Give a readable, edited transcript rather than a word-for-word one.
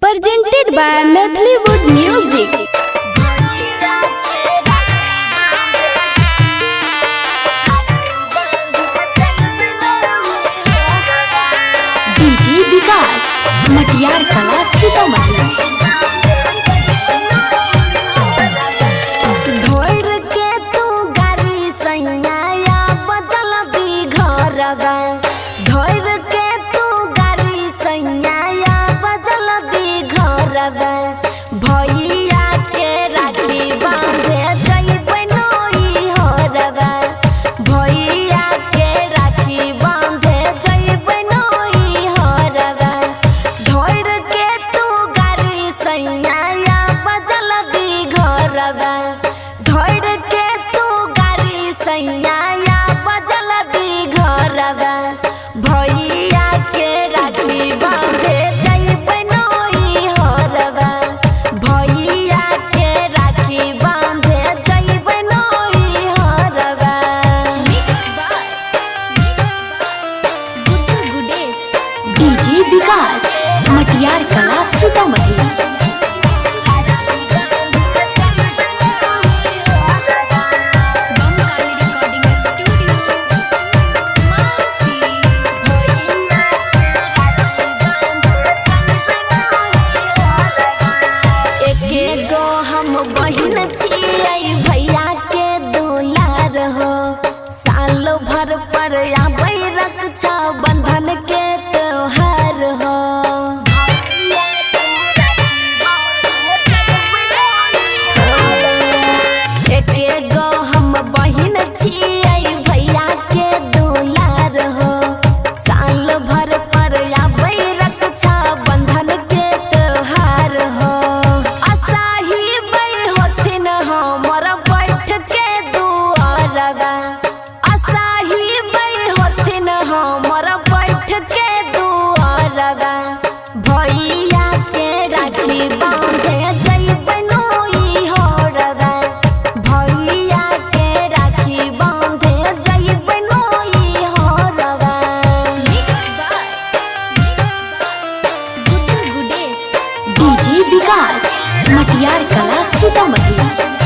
presented by Methleywood Music. DJ विकास मटियार कला सीतामढ़ी। भैया के राखी बांधे जइबै नई हरवा, भैया के राखी बांधे जइबै नई हरवा। धोर के तू गाड़ी सैया बजल दी घरवा, धोर के तू गाड़ी सैया बजल दी घरवा। भैया के राखी बांधे जइबै नई हरवा, भैया के राखी बांधे जइबै नई हरवा। DJ विकास मटियार कला सीतामढ़ी। हम बहिन छियै भैया के दुलार हो, साल भर पर आबै रक्षा बंधन के त्योहार हो। एके गो हम बहिन छियै भैया के दुलार हो, साल भर पर आबै रक्षा बंधन के त्योहार हो। भैया के राखी बांधे जइबै नई हरवा, भैया के राखी बांधे जइबै नई हरवा। DJ विकास मटियार कला सीतामढ़ी।